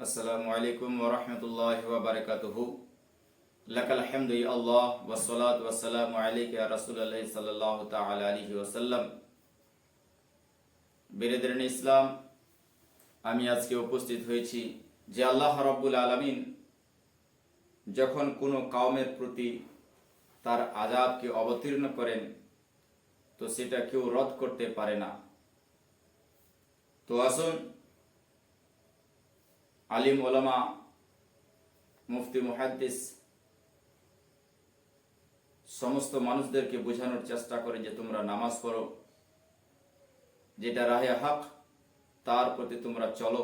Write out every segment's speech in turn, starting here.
আসসালামু আলাইকুম ওয়া রাহমাতুল্লাহি ওয়া বারাকাতুহু। লাকাল হামদু ইয়া আল্লাহ ওয়াসসালাতু ওয়াসসালামু আলাইকা ইয়া রাসূলুল্লাহ সাল্লাল্লাহু তাআলা আলাইহি ওয়াসাল্লাম। বিরাদরান ইসলাম, আমি আজকে উপস্থিত হয়েছি যে আল্লাহ রাব্বুল আলামিন যখন কোনো কওমের প্রতি তার আযাবকে অবতীর্ণ করেন তো সেটা কেউ রদ করতে পারে না। তো আসুন আলিম ওলামা, মুফতি, মুহাদ্দিস সমস্ত মানুষদেরকে বোঝানোর চেষ্টা করে যে তোমরা নামাজ পড়ো, যেটা রাহে হক তার প্রতি তোমরা চলো।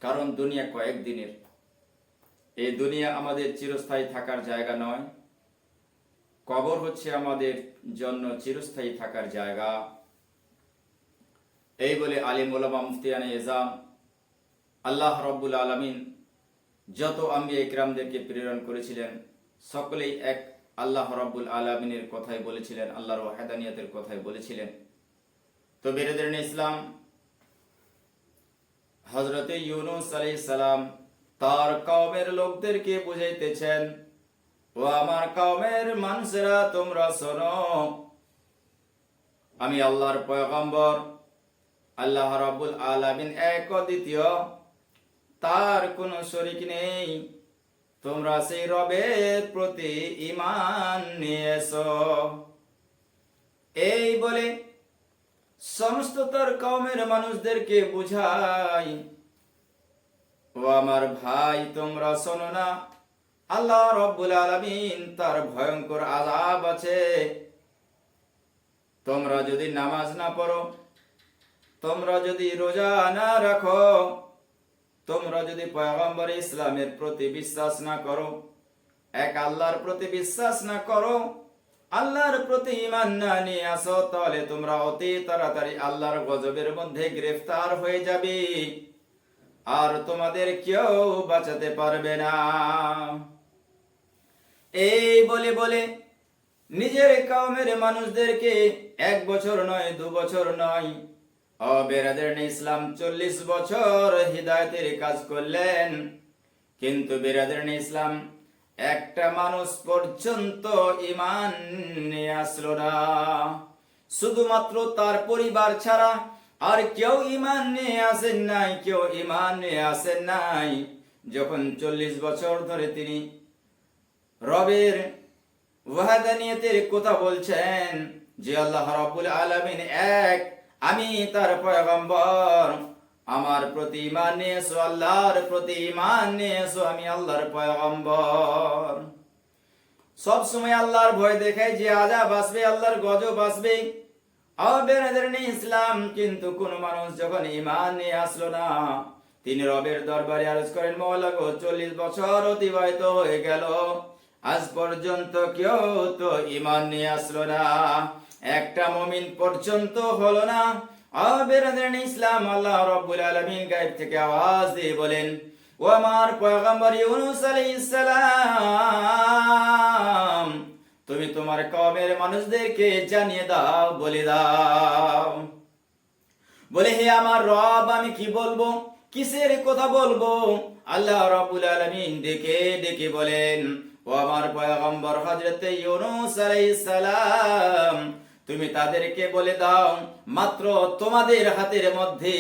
কারণ দুনিয়া কয়েকদিনের, এই দুনিয়া আমাদের চিরস্থায়ী থাকার জায়গা নয়, কবর হচ্ছে আমাদের জন্য চিরস্থায়ী থাকার জায়গা। এই বলে আলিম ওলামা, মুফতিয়ানে এজাম, আল্লাহ রাব্বুল আলামিন যত আম্বিয়া ইকরামদেরকে প্রেরণ করেছিলেন সকলেই এক আল্লাহ রাব্বুল আলামিনের কথাই বলেছিলেন, আল্লাহর ওয়াহদানিয়তের কথাই বলেছিলেন। তো বিরাদরান ইসলাম, হযরতে ইউনূস আলাইহিস সালাম তার কওমের লোকদেরকে বুঝাইতেছেন, ও আমার কওমের মানুষেরা তোমরা শোনো, আমি আল্লাহর পয়গম্বর, আল্লাহ রাব্বুল আলামিন এক দ্বিতীয়, তার কোনো শরীক নেই। তোমরা সেই রবের প্রতি ঈমান নিয়ে এসো। এই বলে সমস্ত তার কওমের মানুষদেরকে বুঝাই, ও আমার ভাই তোমরা শোনো না, আল্লাহ রাব্বুল আলামিন তার ভয়ঙ্কর আযাব আছে। তোমরা যদি নামাজ না পড়ো, তোমরা যদি রোজা না রাখো, তোমরা যদি পয়গম্বর ইসলামের প্রতি বিশ্বাস না করো, এক আল্লাহর প্রতি বিশ্বাস না করো, আল্লাহর প্রতি ঈমান না নিয়ে আসো, তাহলে তোমরা অতি তাড়াতাড়ি আল্লাহর গজবের মধ্যে গ্রেফতার হয়ে যাবে, আর তোমাদের কেউ বাঁচাতে পারবে না। এই বলে বলে নিজের কওমের মানুষদেরকে 1 বছর নয়, 2 বছর নয়, বিরাদরান ইসলাম 40 বছর হিদায়াতের কাজ করলেন, কিন্তু বিরাদরান ইসলাম একটা মানুষ পর্যন্ত ঈমান নিয়ে আসলো না। শুধুমাত্র তার পরিবার ছাড়া আর কেউ ঈমান নিয়ে আসেন নাই, কেউ ঈমান নিয়ে আসেন নাই। যখন 40 বছর ধরে তিনি রবের ওয়াহদানিয়তের কথা বলছেন যে আল্লাহ রাব্বুল আলামিন এক, আমি তার পয়গম্বর, আমার প্রতি ঈমান নিয়ে এসো, আল্লাহর প্রতি ঈমান নিয়ে এসো, আমি আল্লাহর পয়গম্বর। সব সময় আল্লাহর ভয় দেখায় যে আযাব আসবে, আল্লাহর গজব আসবে। বিরাদরান ইসলাম, কিন্তু কোন মানুষ যখন ঈমান নিয়ে আসলো না, তিনি রবের দরবারে আরজ করেন, মওলা গো 40 বছর অতিবাহিত হয়ে গেল, আজ পর্যন্ত কেউ তো ঈমান নিয়ে আসলো না, একটা মুমিন পর্যন্ত হলো না। বিরাদরান ইসলাম, আল্লাহ রাব্বুল আলামিন গায়ব থেকে আওয়াজ দিয়ে বলেন, ও আমার পয়গম্বর ইউনূস আলাইহিস সালাম, তুমি তোমার কওমের মানুষদেরকে জানিয়ে দাও, বলে দাও। বলে, হে আমার রব, আমি কি বলবো, কিসের কথা বলবো? আল্লাহ রাব্বুল আলামিন ডেকে ডেকে বলেন, ও আমার পয়গম্বর হযরতে ইউনূস আলাইহিস সালাম, তুমি তাদেরকে বলে দাও, মাত্র তোমাদের হাতের মধ্যে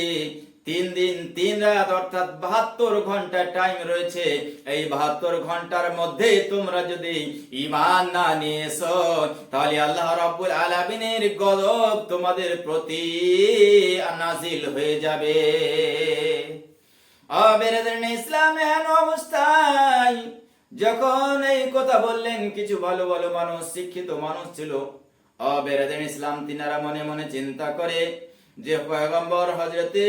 3 দিন 3 রাত অর্থাৎ 72 ঘন্টা টাইম রয়েছে। এই 72 ঘন্টার মধ্যে তোমরা যদি ঈমান না নিয়ে এসো, তাহলে আল্লাহ রাব্বুল আলামিনের গজব তোমাদের প্রতি নাজিল হয়ে যাবে। বিরাদরান ইসলাম, এমন অবস্থায় যখন এই কথা বললেন, কিছু ভালো ভালো মানুষ, শিক্ষিত মানুষ ছিল, বিরাদরান ইসলাম, তিনারা মনে মনে চিন্তা করে যে পয়গম্বর হযরতে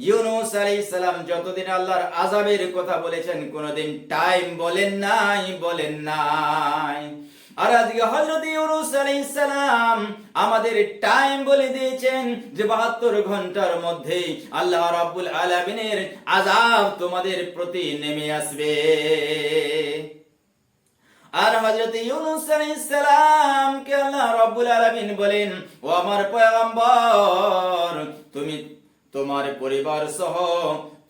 ইউনূস আলাইহিস সালাম যতদিন আল্লাহর আযাবের কথা বলেছেন, কোনদিন টাইম বলেন নাই। আর আজকে হযরতে ইউনূস আলাইহিস সালাম আমাদের টাইম বলে দিয়েছেন যে 72 ঘন্টার মধ্যে আল্লাহ রাব্বুল আলামিনের আযাব তোমাদের প্রতি নেমে আসবে। আর হযরতে ইউনূস আলাইহিস সালাম কে আল্লাহ রাব্বুল আলামিন বলেন, ও আমার পয়গম্বর, তুমি তোমার পরিবার সহ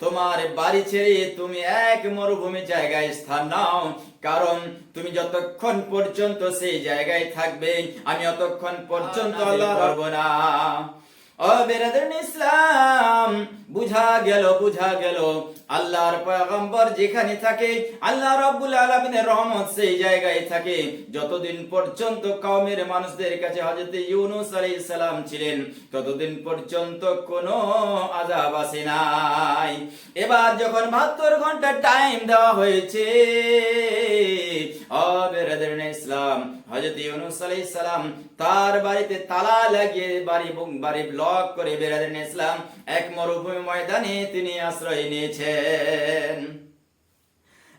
তোমার বাড়ি ছেড়ে তুমি এক মরুভূমি জায়গায় স্থান নাও, কারণ তুমি যতক্ষণ পর্যন্ত সেই জায়গায় থাকবে আমি অতক্ষণ পর্যন্ত আল্লাহ করব না। ও বেরাদার ইসলাম, বুঝা গেল আল্লাহর পয়গম্বর যেখানে থাকে আল্লাহ রাব্বুল আলামিনের রহমত সেই জায়গায় থাকে। যতদিন পর্যন্ত কওমের মানুষদের কাছে হযরত ইউনূস আলাইহিস সালাম ছিলেন ততদিন পর্যন্ত কোনো আযাব আসে নাই। এবার যখন 72 ঘন্টা টাইম দেওয়া হয়েছে, ও বেরাদার ইসলাম, হযরত ইউনূস আলাইহিস সালাম তার বাড়িতে তালা লাগিয়ে বাড়ি ব্লক করে বেরাদার ইসলাম এক মরুভূমি ময়দানে তিনি আশ্রয় নিয়েছেন।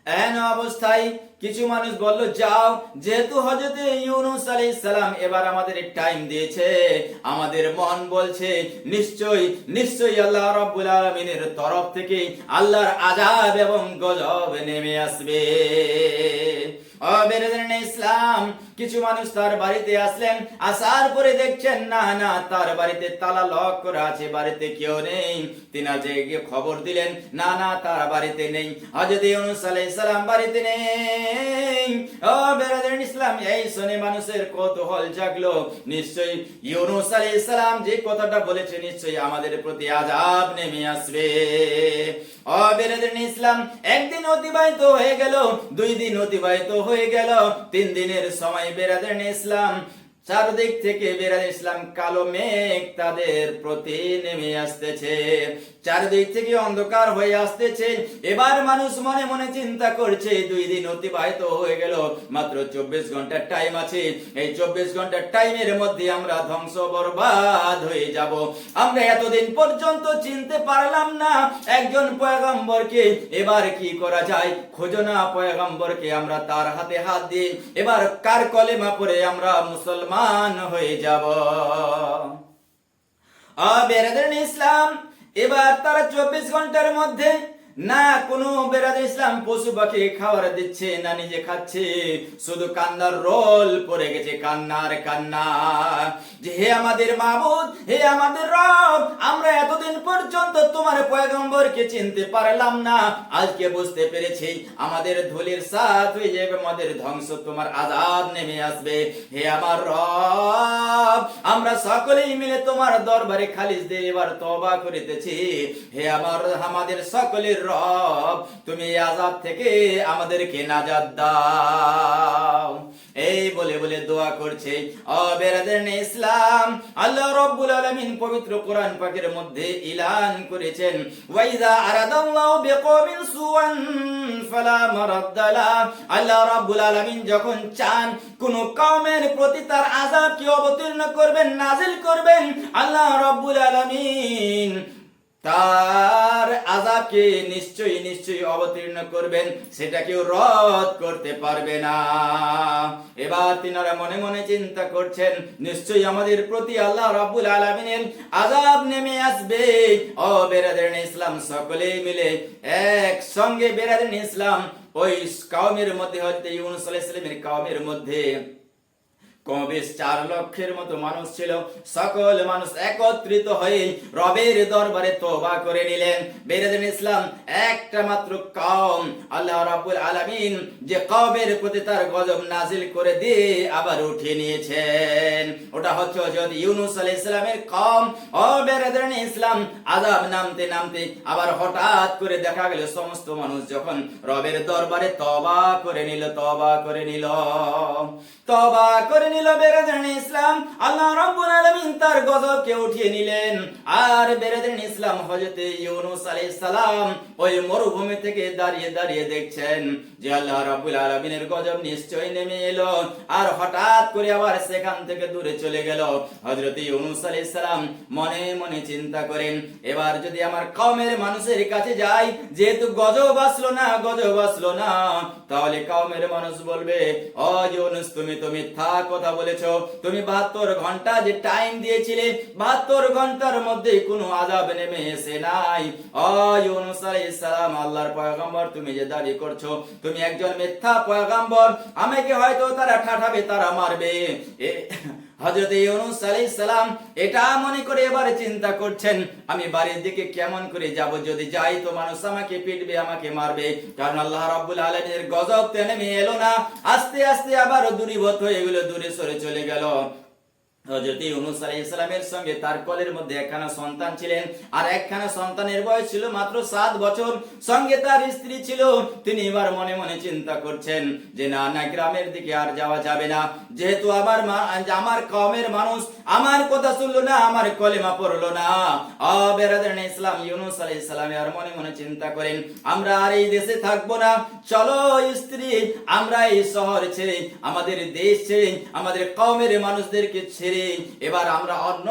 এন অবস্থায় কিছু মানুষ বলল, যাও, যেহেতু হযরত ইউনূস আলাইহিস সালাম এবার আমাদের টাইম দিয়েছে, আমাদের মন বলছে নিশ্চয়ই আল্লাহ রাব্বুল আলামিনের তরফ থেকে আল্লাহর আযাব এবং গজব নেমে আসবে। ও বেরাদার ইসলাম, কিছু মানুষ তার বাড়িতে আসলেন, আসার পরে দেখছেন না তার বাড়িতে তালা লক করা আছে, বাড়িতে কেউ নেই। তিনি যে গিয়ে খবর দিলেন, না তার বাড়িতে নেই, হযরত ইউনূস আলাইহিস সালাম বাড়িতে নেই। ও বেরাদার ইসলাম, এই শুনে মানুষের কৌতূহল জাগলো, নিশ্চয়ই ইউনূস আলাইহিস সালাম যে কথাটা বলেছে নিশ্চয়ই আমাদের প্রতি আযাব নেমে আসবে। ও বেরাদার ইসলাম, একদিন অতিবাহিত হয়ে গেল, 2 দিন অতিবাহিত হয়ে গেল, 3 দিনের সময় বেরাদার ইসলাম চারদিক থেকে বেরাদার ইসলাম কালো মেঘ তাদের প্রতি নেমে আসতেছে, চারদিক থেকে অন্ধকার হয়ে আসতেছে। এবার মানুষ মনে মনে চিন্তা করছে, 2 দিন অতিবাহিত হয়ে গেল, মাত্র 24 ঘন্টার টাইম আছে, এই 24 ঘন্টার টাইমের মধ্যে আমরা ধ্বংস বরবাদ হয়ে যাব। আমরা এতদিন পর্যন্ত চিনতে পারলাম না একজন পয়গম্বরকে, এবার কি করা যায়? খোঁজো না পয়গম্বরকে, আমরা তার হাতে হাত দিই, এবার কার কলেমা পড়ে আমরা মুসলমান হয়ে যাব। বেরাদার ইসলাম, এবার তারা 24 ঘন্টার মধ্যে না কোনো বেরাদার ইসলাম পশু পাখি খাবার দিচ্ছে না নিজে খাচ্ছে, শুধু কান্নার রোল পড়ে গেছে, কান্নার কান্না, যে হে আমাদের মাবুদ, হে আমাদের রব, আমরা এতদিন পর্যন্ত তোমার পয়গম্বরকে চিনতে পারলাম না, আজকে বুঝতে পেরেছি আমাদের ধুলির সাথ হয়ে যাবে, আমাদের ধ্বংস, তোমার আযাব নেমে আসবে। হে আমার রব, আমরা সকলেই মিলে তোমার দরবারে খালিস দিয়ে এবার তওবা করিতেছি। হে আমাদের সকলের রব, তুমি এই আযাব থেকে আমাদেরকে নাজাত দাও। এই বলে দোয়া করছে। ও বেরাদার ইসলাম, আল্লাহ রাব্বুল আলামিন পবিত্র কোরআন পাকের মধ্যে ইলান করেছেন, ওয়াইযা আরাদাল্লাহু বিকওমিন সুআন ফালা মারাদ্দা লা, আল্লাহ রাব্বুল আলামিন যখন চান কোন কওমের প্রতি তার আযাবকে অবতীর্ণ করবেন, নাজিল করবেন, আল্লাহ রাব্বুল আলামিন তার আযাবকে নিশ্চয়ই অবতীর্ণ করবেন, সেটা কেউ রদ করতে পারবে না। এবার তিনারা মনে মনে চিন্তা করছেন, নিশ্চয়ই আমাদের প্রতি আল্লাহ রাব্বুল আলামিনের আযাব নেমে আসবে। ও বেরাদার ইসলাম, সকলে মিলে একসঙ্গে বেরাদার ইসলাম ওই কওমের মধ্যে, হযরত ইউনূস আলাইহিস সালামের কওমের মধ্যে কমবেশ 4 লক্ষের মতো মানুষ ছিল, সকল মানুষ একত্রিত হয়ে রবের দরবারে তওবা করে নিলেন। বেরাদার ইসলাম, একটা মাত্র কওম আল্লাহ রাব্বুল আলামিন যে কওমের প্রতি তার গজব নাজিল করে দিয়ে আবার উঠিয়ে নিয়েছেন, ওটা হচ্ছে হযরত ইউনূস আলাইহিস সালামের কওম। ও বেরাদার ইসলাম, আযাব নামতে আবার হঠাৎ করে দেখা গেল সমস্ত মানুষ যখন রবের দরবারে তওবা করে নিল বেরাদার ইসলাম, আল্লাহ রাব্বুল আলামিন তার গজবকে উঠিয়ে নিলেন। আর বেরাদার ইসলাম, হযরত ইউনূস আলাইহিস সালাম ওই মরুভূমি থেকে দাঁড়িয়ে দেখছেন যে আল্লাহ রাব্বুল আলামিনের গজব নিশ্চয়ই নেমে এলো, আর হঠাৎ করে আবার সেখান থেকে দূরে চলে গেল। হযরত ইউনূস আলাইহিস সালাম মনে মনে চিন্তা করেন, এবার যদি আমার কওমের মানুষের কাছে যাই, যেহেতু গজব আসলো না, তাহলে কওমের মানুষ বলবে, ও ইউনূস, তুমি মিথ্যা কথা বলেছো, তুমি 72 ঘন্টা যে টাইম দিয়েছিলে, 72 ঘন্টার মধ্যে কোনো আযাব নেমে এসে নাই। ও ইউনূস আলাইহিস সালাম, আল্লাহর পয়গম্বর তুমি যে দাবি করছো, তুমি একজন মিথ্যা পয়গম্বর, আমাকে হয়তো তারা ঠাঠাবে, তারা মারবে। হযরত ইউনূস আলাইহিস সালাম এটা মনে করে এবারে চিন্তা করছেন, আমি বাড়ির দিকে কেমন করে যাব, যদি যাই তো মানুষ আমাকে পিটবে, আমাকে মারবে, কারণ আল্লাহ রাব্বুল আলামিনের গজব তো নেমে এলো না। আস্তে আস্তে আবার দূরীভূত হয়ে গেল, দূরে সরে চলে গেল। হযরত ইউনূস আলাইহিস সালামের সঙ্গে তার কোলের মধ্যে একখানা সন্তান ছিলেন, আর একখানা সন্তানের বয়স ছিল মাত্র 7 বছর। সঙ্গে তার স্ত্রী ছিল। তিনি এবার মনে মনে চিন্তা করছেন যে না না, গ্রামের দিকে আর যাওয়া যাবে না, যেহেতু আমার কওমের মানুষ আমার কথা শুনলো না, আমার কলেমা পড়লো না। বেরাদারানে ইসলাম, ইউনূস আলাইহিস সালাম আর মনে মনে চিন্তা করেন, আমরা আর এই দেশে থাকবো না, চলো স্ত্রী আমরা এই শহর ছেড়ে, আমাদের দেশ ছেড়ে, আমাদের কওমের মানুষদেরকে ছেড়ে এবার আমরা অন্য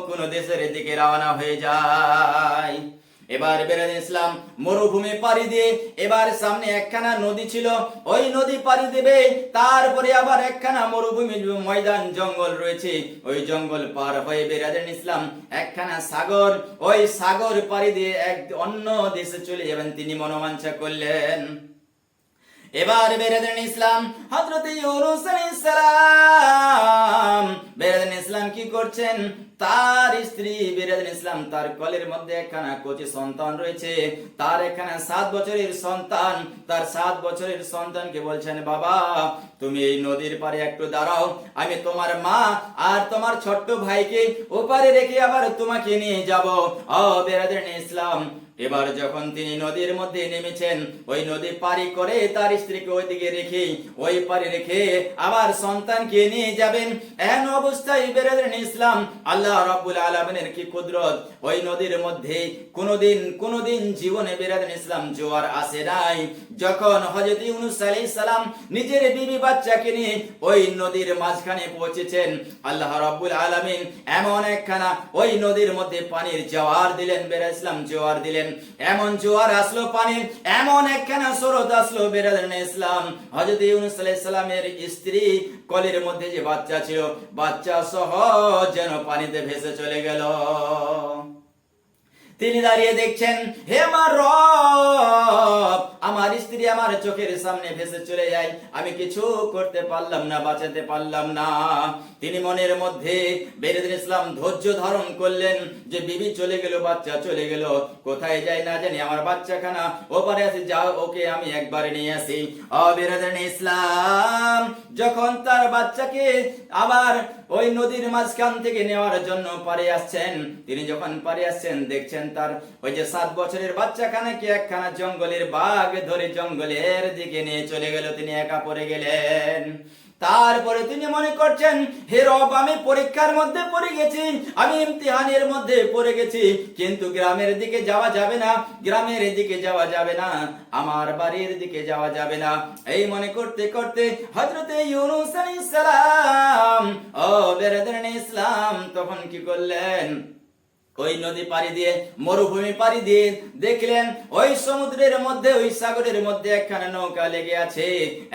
কোন দেশের দিকে রওনা হয়ে যাই। এবার বেরাদারানে ইসলাম মরুভূমি পাড়ি দিয়ে, এবার সামনে একখানা নদী ছিল, ওই নদী পাড়ি দেবে, তারপরে আবার একখানা মরুভূমির ময়দান জঙ্গল রয়েছে, ওই জঙ্গল পার হয়ে বেরাদারানে ইসলাম একখানা সাগর, ওই সাগর পাড়ি দিয়ে এক অন্য দেশে চলে যাবেন তিনি মনোবাঞ্ছা করলেন। এবার বেরাদারানে ইসলাম হযরত ইউনূস আলাইহিস সালাম বেরাদারানে ইসলাম কি করছেন, তার স্ত্রী বেরাদারানে ইসলাম তার কোলের মধ্যে একখানা কচি সন্তান রয়েছে, তার একখানা 7 বছরের সন্তান, তার 7 বছরের সন্তানকে বলছেন, বাবা তুমি এই নদীর পাড়ে একটু দাঁড়াও, আমি তোমার মা আর তোমার ছোট্ট ভাইকে ওপারে রেখে আবার তোমাকে নিয়ে যাব। বেরাদারানে ইসলাম এবার যখন তিনি নদীর মধ্যে নেমেছেন, ওই নদী পারি করে তার স্ত্রীকে ওইদিকে রেখে, ওই পারে রেখে আবার সন্তানকে নিয়ে যাবেন। এমন অবস্থায় বেরাদারানে ইসলাম আল্লাহ রাব্বুল আলামিনের কি কুদরত, ওই নদীর মধ্যে কোনোদিন জীবনে বেরাদারানে ইসলাম জোয়ার আসে নাই। যখন হযরত ইউনূস আলাইহিস সালাম নিজের বিবি বাচ্চাকে নিয়ে ওই নদীর মাঝখানে পৌঁছেছেন, আল্লাহ রাব্বুল আলামিন এমন একখানা ওই নদীর মধ্যে পানির জোয়ার দিলেন, বেরাদারানে ইসলাম জোয়ার দিলেন, এমন জোয়ার আসলো পানির, এমন একখানা স্রোত আসলো বেরাদারানে ইসলাম হযরত ইউনূস আলাইহিস সালামের স্ত্রী কোলের মধ্যে যে বাচ্চা ছিল, বাচ্চা সহ যেন পানিতে ভেসে চলে গেল। তিনি দাঁড়িয়ে দেখছেন, হে আমার রব, আমার স্ত্রী আমার চোখের সামনে ভেসে চলে যায়, আমি কিছু করতে পারলাম না, বাঁচাতে পারলাম না। তিনি মনের মধ্যে বেরাদারানে ইসলাম ধৈর্য ধারণ করলেন যে বিবি চলে গেল, বাচ্চা চলে গেল, কোথায় যায় না জানি, আমার বাচ্চাখানা ওপারে আছে, যাও ওকে আমি একবারে নিয়ে আসি। বেরাদারানে ইসলাম যখন তার বাচ্চাকে আবার ওই নদীর মাঝখান থেকে নেওয়ার জন্য পারে আসছেন, তিনি যখন পারে আসছেন দেখছেন তার ওই যে 7 বছরের বাচ্চাখানাকে একখানা জঙ্গলের বাঘ ধরে জঙ্গলের দিকে নিয়ে চলে গেল, তিনি একা পড়ে গেলেন। তারপরে তিনি মনে করছেন, হে রব আমি পরীক্ষার মধ্যে পড়ে গেছি, আমি ইমতিহানের মধ্যে পড়ে গেছি, কিন্তু গ্রামের দিকে যাওয়া যাবে না, গ্রামের দিকে যাওয়া যাবে না, আমার বাড়ির দিকে যাওয়া যাবে না। এই মনে করতে করতে হযরত ইউনূস আলাইহিস সালাম বেরাদারানে ইসলাম তখন কি করলেন, ওই নদী পাড়ি দিয়ে মরুভূমি পাড়ি দিয়ে দেখলেন ওই সমুদ্রের মধ্যে, ওই সাগরের মধ্যে একখানা নৌকা লেগে আছে,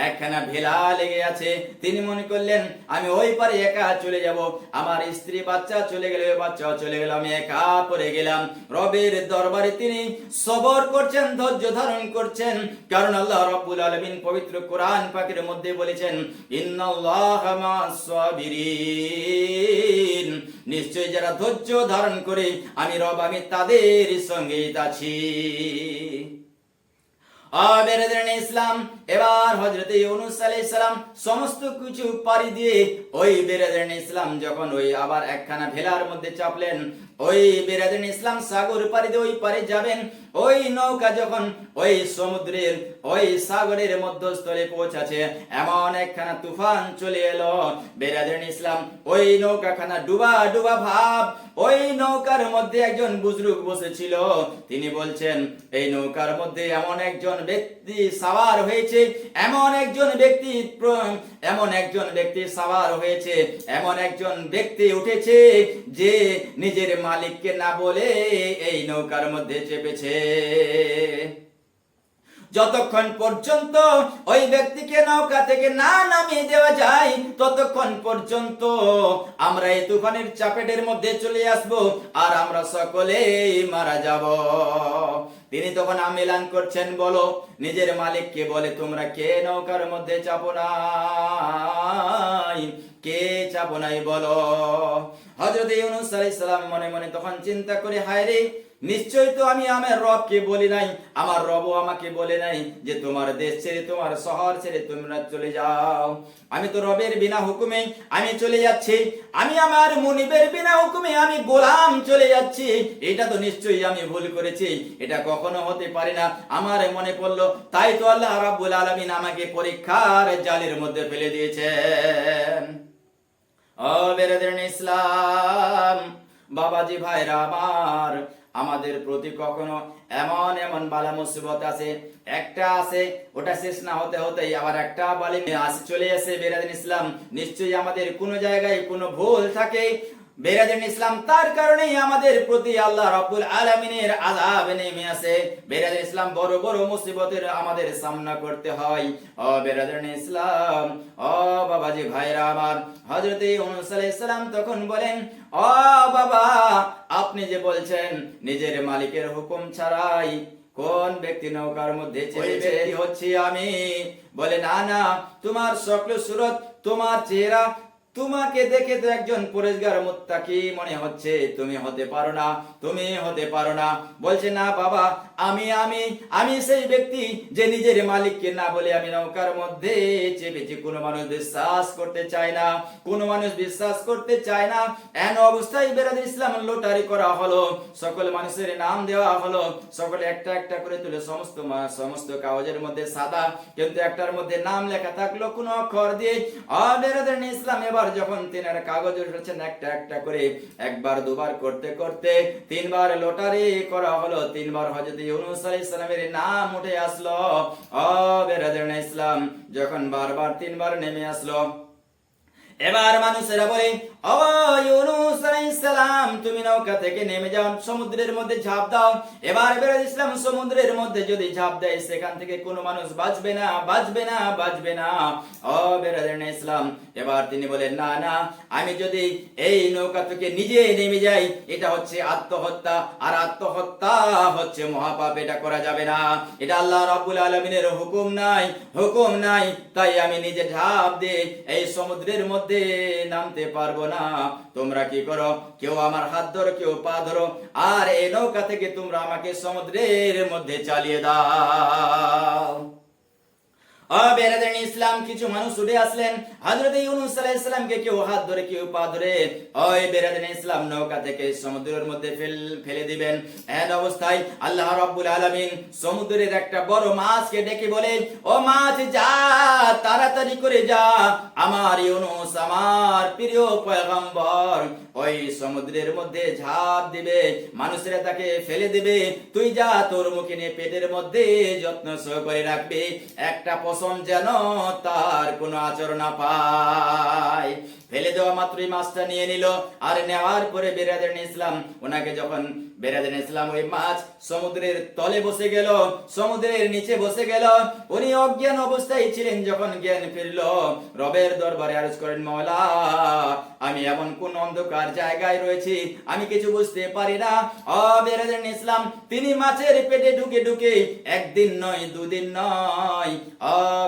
একখানা ভেলা লেগে আছে। তিনি মনে করলেন আমি ওই পারে একা চলে যাব, আমার স্ত্রী বাচ্চা চলে গেল, বাচ্চা চলে গেল, আমি একা পড়ে গেলাম। রবের দরবারে তিনি সবর করছেন, ধৈর্য ধারণ করছেন, কারণ আল্লাহ রাব্বুল আলামিন পবিত্র কোরআন পাকের মধ্যে বলেছেন, ইন্নাল্লাহা মা'আস সাবিরিন, নিশ্চয় যারা ধৈর্য ধারণ করে আমি রব, আমি তাদের সঙ্গে আছি। বেরাদারানে ইসলাম এবার হযরত ইউনূস আলাইহিস সালাম সমস্ত কিছু পাড়ি দিয়ে ওই বেরাদারানে ইসলাম যখন ওই আবার একখানা ভেলার মধ্যে চাপলেন, ওই বেরাদারানে ইসলাম সাগর পাড়ি দিয়ে ওই পারে যাবেন, ওই নৌকা যখন ওই সমুদ্রের ওই সাগরের মধ্যস্থলে পৌঁছাছে, এমন একখানা তুফান চলে এলো। বেরাদারানে ইসলাম ওই নৌকাখানা ডুবা ডুবা ভাব, ওই নৌকার মধ্যে একজন বুজরুক বসেছিল, তিনি বলছেন এই নৌকার মধ্যে এমন একজন ব্যক্তি সাওয়ার হয়েছে, এমন একজন ব্যক্তি সাওয়ার হয়েছে, এমন একজন ব্যক্তি উঠেছে যে নিজের মালিককে না বলে এই নৌকার মধ্যে চেপেছে। যতক্ষণ পর্যন্ত ওই ব্যক্তিকে নৌকা থেকে না নামিয়ে দেওয়া যায় ততক্ষণ পর্যন্ত আমরা এই তুফানের চাপেটের মধ্যে চলে আসব আর আমরা সকলেই মারা যাব। তিনি তখন আমিলান করছেন, বলো নিজের মালিককে বলে তোমরা কে নৌকার মধ্যে চাপো নাই, কে চাপো নাই বলো। হযরত ইউনূস আলাইহিস সালাম মনে মনে তখন চিন্তা করে, হায় রে, নিশ্চয় তো আমি আমার রবকে বলি নাই, আমার রবও আমাকে বলে নাই যে তোমার দেশ ছেড়ে তোমার শহর ছেড়ে তোমরা চলে যাও। আমি তো রবের বিনা হুকুমে আমি চলে যাচ্ছি, আমি আমার মুনিবের বিনা হুকুমে আমি গোলাম চলে যাচ্ছি, এটা তো নিশ্চয়ই আমি ভুল করেছি, এটা কখনো হতে পারে না। আমার মনে পড়লো, তাই তো আল্লাহ রাব্বুল আলামিন আমাকে পরীক্ষার জালের মধ্যে ফেলে দিয়েছেন। ও বেরাদার ইসলাম, বাবাজি ভাইরা আমার, আমাদের প্রতি কখনো এমন এমন বালা মুসিবত আছে, একটা আছে ওটা শেষ না হতে হতেই আবার একটা বালি আসে চলে আসে। বেরাদার ইসলাম, নিশ্চয়ই আমাদের কোনো জায়গায় কোনো ভুল থাকে বেরাদার ইসলাম, তার কারণেই আমাদের প্রতি আল্লাহ রাব্বুল আলামিনের আযাব নেমে আসে। বেরাদার ইসলাম, বড় বড় মুসিবতের আমাদের সামনা করতে হয়। ও বেরাদার ইসলাম, ও বাবাজি ভাইরা আমার, হযরত ইউনূস আলাইহিস সালাম তখন বলেন, ও বাবা, আপনি যে বলছেন নিজের মালিকের হুকুম ছাড়াই কোন ব্যক্তি নৌকার মধ্যে চেপেছে হচ্ছে আমি। বলে, না না, তোমার শক্ল সুরত, তোমার চেহারা, তোমাকে দেখে তো একজন পরেশগার মুত্তাকি মনে হচ্ছে, তুমি হতে পারো না, তুমি হতে পারো না। বলছে, না বাবা, আমি আমি আমি সেই ব্যক্তি যে নিজের মালিককে না বলে আমি নৌকার মধ্যে চেপেছি। কোনো মানুষ বিশ্বাস করতে চায় না, কোনো মানুষ বিশ্বাস করতে চায় না। এন অবস্থায় বেরাদার ইসলাম লটারি করা হলো, সকল মানুষের নাম দেওয়া হলো, সকলে একটা একটা করে তুলে সমস্ত কাগজের মধ্যে সাদা, কিন্তু একটার মধ্যে নাম লেখা থাকলো কোন অক্ষর দিয়ে। বেরাদার ইসলাম এবার যখন তিনার কাগজ উঠেছেন একটা একটা করে, একবার দুবার করতে করতে তিনবার লটারি করা হলো, তিনবার হযরত ইউনূস আলাইহিস সালামের নাম উঠে আসলো। বেরাদার ইসলাম, যখন বারবার তিনবার নেমে আসলো, এবার মানুষেরা বলে, ও ইউনূস আলাইহিস সালাম, তুমি নৌকা থেকে নেমে যাও, সমুদ্রের মধ্যে ঝাঁপ দাও। এবার বেরাদার ইসলাম সমুদ্রের মধ্যে যদি ঝাঁপ দেয় সেখান থেকে কোনো মানুষ বাঁচবে না, বাঁচবে না, বাঁচবে না। ও বেরাদার ইসলাম, এবার তিনি বলেন, না না, আমি যদি এই নৌকা থেকে নিজে নেমে যাই এটা হচ্ছে আত্মহত্যা, আর আত্মহত্যা হচ্ছে মহাপাপ, এটা করা যাবে না, এটা আল্লাহ রাব্বুল আলামিনের হুকুম নাই, হুকুম নাই। তাই আমি নিজে ঝাঁপ দিয়ে এই সমুদ্রের মধ্যে নামতে পারবো না। তোমরা কি করো, কেউ আমার হাত ধরো, কেউ পা ধরো, আর এই নৌকা থেকে তোমরা আমাকে সমুদ্রের মধ্যে চালিয়ে দাও। বেরাদার ইসলাম, কিছু মানুষ উঠে আসলেন, হযরত ইউনূস আলাইহিস সালামকে কেউ হাত ধরে, কেউ পা ধরে ওই বেরাদার ইসলাম নৌকা থেকে সমুদ্রের মধ্যে ফেলে দিবেন। এর অবস্থায় আল্লাহ রাব্বুল আলামিন সমুদ্রের একটা বড় মাছকে ডেকে বলে, ও মাছ, যা, তাড়াতাড়ি করে যা, আমার ইউনূস, আমার প্রিয় পয়গম্বর ওই সমুদ্রের মধ্যে ঝাঁপ দিবে, মানুষেরা তাকে ফেলে দিবে, তুই যা, তোর মুখে নিয়ে পেটের মধ্যে যত্ন সহকারে রাখবি, একটা পশম যেন তার কোনো আচরণ না পায়। ফেলে দেওয়া মাত্রই মাছটা নিয়ে নিল, আর নেওয়ার পরে বেরাদার ইসলাম ওনাকে যখন বেরাদার ইসলাম ওই মাছ সমুদ্রের তলে বসে গেল, সমুদ্রের নিচে বসে গেল, উনি অজ্ঞান অবস্থায় ছিলেন। যখন জ্ঞান ফিরল, রবের দরবারে আরজ করেন, মওলা, আমি এমন কোন অন্ধকার জায়গায় রয়েছি, আমি কিছু বুঝতে পারি না। বেরাদার ইসলাম, তিনি মাছের পেটে ঢুকে ঢুকে একদিন নয়, দুদিন নয়,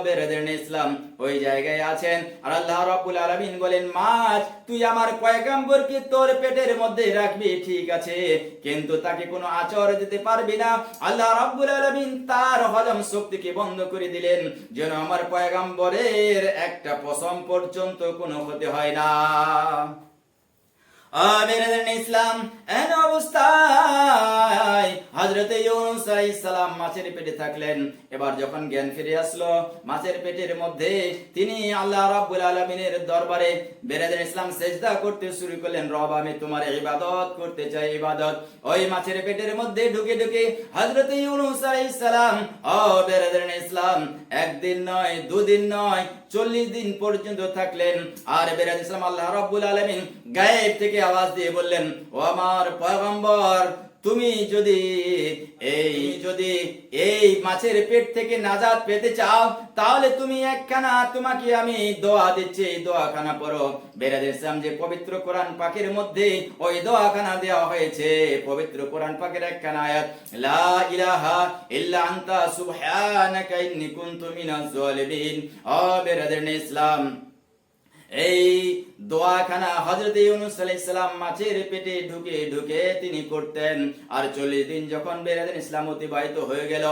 বেরাদার ইসলাম ওই জায়গায় আছেন। আর আল্লাহ রাব্বুল আলামিন বলেন, মাছ, তুই আমার পয়গম্বরকে তোর পেটের মধ্যে রাখবি, ঠিক আছে, কিন্তু তাকে কোনো আচর দিতে পারবি না। আল্লাহ রাব্বুল আলামিন তার হজম শক্তিকে বন্ধ করে দিলেন, যেন আমার পয়গম্বরের একটা পশম পর্যন্ত কোনো ক্ষতি হয় না। বেরাদার ইসলাম, এন অবস্থায় হযরত ইউনূস আলাইহিস সালাম মাছের পেটে থাকলেন। এবার যখন জ্ঞান ফিরে আসলো, মাছের পেটের মধ্যে তিনি আল্লাহ রাব্বুল আলামিনের দরবারে বেরাদার ইসলাম সিজদা করতে শুরু করলেন, রব, আমি তোমার ইবাদত করতে চাই, ইবাদত। ওই মাছের পেটের মধ্যে ঢুকে ঢুকে হযরত ইউনূস আলাইহিস সালাম, বেরাদার ইসলাম, একদিন নয়, দুদিন নয়, 40 দিন পর্যন্ত থাকলেন। আর বেরাদার ইসলাম, আল্লাহ রাব্বুল আলামিন গায়েব থেকে আওয়াজ দিয়ে বললেন, ও আমার পয়গম্বর, তুমি যদি এই মাছের পেট থেকে নাজাত পেতে চাও, তাহলে তুমি একখানা, তোমাকে আমি দোয়া দিচ্ছি, এই দোয়াখানা পড়ো। বেরাদের ইসলাম যে পবিত্র কোরআন পাকের মধ্যে ওই দোয়াখানা দেওয়া হয়েছে, পবিত্র কোরআন পাকের একখানা আয়াত, লা ইলাহা ইল্লা আনতা সুবহানাকা ইন্নী কুনতু মিনাজ জালিমিন। ও বেরাদের ইসলাম, এই দোয়াখানা হযরত ইউনূস আলাইহিস সালাম মাছের পেটে ঢুকে তিনি করতেন। আর 40 দিন যখন বেরাদের ইসলাম অতিবাহিত হয়ে গেল,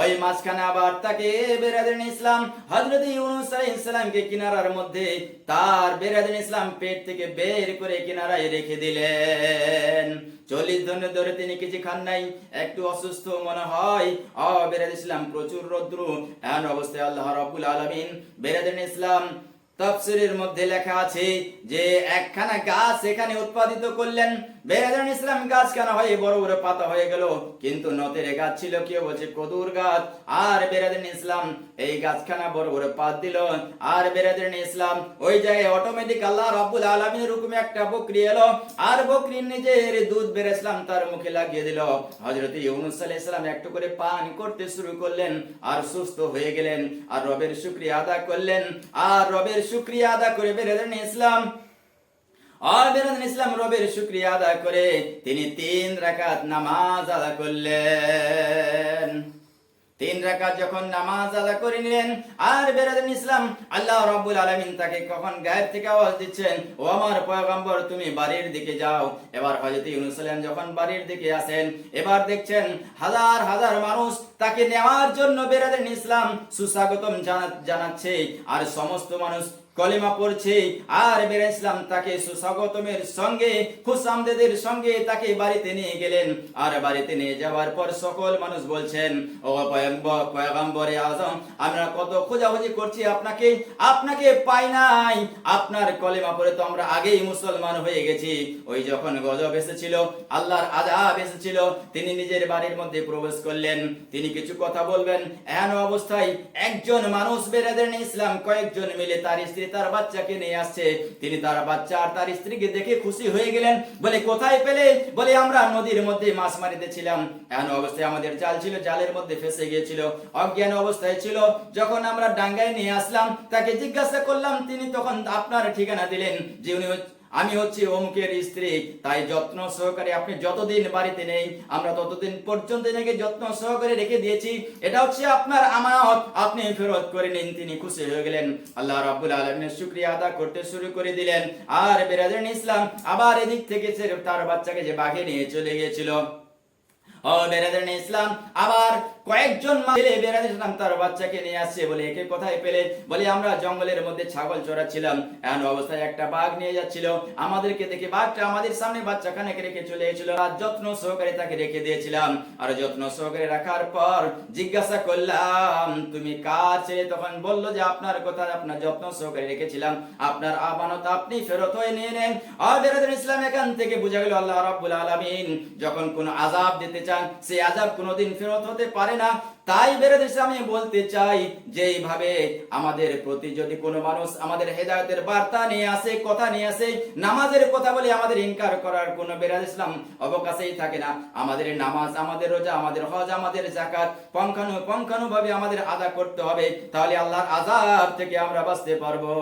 ওই মাছখানা আবার তাকে বেরাদের ইসলাম হযরত ইউনূস আলাইহিস সালামকে কিনারার মধ্যে তার বেরাদের ইসলাম পেট থেকে বের করে কিনারায় রেখে দিলেন। 40 দিন ধরে তিনি কিছু খান নাই, একটু অসুস্থ মনে হয়। বেরাদের ইসলাম প্রচুর রৌদ্র, এমন অবস্থায় আল্লাহ রাব্বুল আলামিন বেরাদের ইসলাম তাফসীরের মধ্যে লেখা আছে যে একখানা গাছ এখানে উৎপাদিত করলেন। বেরাদান ইসলাম গাছখানা হয়ে বড় বড় পাতা হয়ে গেল, কিন্তু নতের গাছ ছিল, কেউ বলছে কদুর গাছ। আর বেরাদান ইসলাম এই গাছখানা বড় বড় পাত দিল। আর বেরাদান ইসলাম ওই জায়গায় অটোমেটিক আল্লাহ রাব্বুল আলামিনের হুকুমে একটা বকরি এলো, আর বকরির নিজের দুধ বের ইসলাম তার মুখে লাগিয়ে দিল। হযরত ইউনূস আলাইহিস সালাম একটু করে পান করতে শুরু করলেন, আর সুস্থ হয়ে গেলেন, আর রবের শুকরিয়া আদা করলেন। আর রবের শুকরিয়া আদা করে বেরাদান ইসলাম রবের শুকরিয়া আদা করে তিনি 3 রাকাত নামাজ আদা করলেন। 3 রাকাত যখন নামাজ আদা করে নিলেন, আর বেরাদান ইসলাম আল্লাহ রাব্বুল আলামিন তাকে কখন গায়েব থেকে আওয়াজ দিচ্ছেন, ও আমার পয়গম্বর তুমি বাড়ির দিকে যাও। এবার হযরত ইউনূস আলাইহিস যখন বাড়ির দিকে আসেন, এবার দেখছেন হাজার হাজার মানুষ তাকে নেওয়ার জন্য বেরাদান ইসলাম সুস্বাগতম জানাচ্ছে, আর সমস্ত মানুষ কলেমা পড়ছে। আর বেরাদান ইসলাম তাকে সুস্বাগতমের সঙ্গে খুশামদেদের সঙ্গে তাকে বাড়িতে নিয়ে গেলেন। আর বাড়িতে নিয়ে যাওয়ার পর সকল মানুষ বলছেন, ও পয়গম্বরে আযম, আমরা কত খোঁজাখুঁজি করছি আপনাকে পাই নাই। আপনার কলেমা পড়ে তো আমরা আগেই মুসলমান হয়ে গেছি। ওই যখন গজব এসেছিল, আল্লাহর আযাব এসেছিল, তিনি নিজের বাড়ির মধ্যে প্রবেশ করলেন, তিনি কিছু কথা বলবেন, এমন অবস্থায় একজন মানুষ বেরাদান ইসলাম কয়েকজন মিলে তার স্ত্রী তার বাচ্চাকে নিয়ে আসছে। তিনি তার বাচ্চা আর তার স্ত্রীকে দেখে খুশি হয়ে গেলেন, বলে কোথায় পেলে? বলে আমরা নদীর মধ্যে মাছ মারিতেছিলাম, এমন অবস্থায় আমাদের জাল ছিল, জালের মধ্যে ফেসে গিয়েছিল, অজ্ঞান অবস্থায় ছিল। যখন আমরা ডাঙ্গায় নিয়ে আসলাম, তাকে জিজ্ঞাসা করলাম, তিনি তখন আপনার ঠিকানা দিলেন যে আমি হচ্ছি অমুকের স্ত্রী। তাই যত্ন সহকারে আপনি যতদিন বাড়িতে নেই, আমরা ততদিন পর্যন্ত এনাকে যত্ন সহকারে রেখে দিয়েছি, এটা হচ্ছে আপনার আমানত, আপনি ফেরত করে নিন। তিনি খুশি হয়ে গেলেন, আল্লাহ রাব্বুল আলামিনের শুকরিয়া আদা করতে শুরু করে দিলেন। আর বেরাদান ইসলাম আবার এদিক থেকে তার বাচ্চাকে যে বাঘে নিয়ে চলে গিয়েছিল, বেরাদান ইসলাম আবার কয়েকজন ছেলে বেরাদান ইসলাম তার বাচ্চাকে নিয়ে আসছে। বলে একে কোথায় পেলে? বলে আমরা জঙ্গলের মধ্যে ছাগল চড়াচ্ছিলাম, এমন অবস্থায় একটা বাঘ নিয়ে যাচ্ছিল, আমাদেরকে দেখে বাঘটা আমাদের সামনে বাচ্চাখানাকে রেখে চলে গেছিল, আর যত্ন সহকারে তাকে রেখে দিয়েছিলাম। আর যত্ন সহকারে রাখার পর জিজ্ঞাসা করলাম, তুমি কার ছেলে? তখন বললো যে আপনার কথা, আপনার যত্ন সহকারে রেখেছিলাম, আপনার আমানত আপনি ফেরত হয়ে নিয়ে নেন। আর বেরাদান ইসলাম এখান থেকে বোঝা গেল আল্লাহ রাব্বুল আলামিন যখন কোন আযাব দিতে চান, সেই আযাব কোনোদিন ফেরত হতে পারে না। তাই বেরাদান ইসলাম আমি বলতে চাই যে এইভাবে আমাদের প্রতি যদি কোনো মানুষ আমাদের হেদায়েতের বার্তা নিয়ে আসে, কথা নিয়ে আসে, নামাজের কথা বলে আমাদের ইনকার করার কোনো বেরাদান ইসলাম অবকাশেই থাকে না। আমাদের নামাজ, আমাদের রোজা, আমাদের হজ, আমাদের যাকাত পঙ্খানুভাবে আমাদের আদা করতে হবে, তাহলে আল্লাহর আযাব থেকে আমরা বাঁচতে পারবো।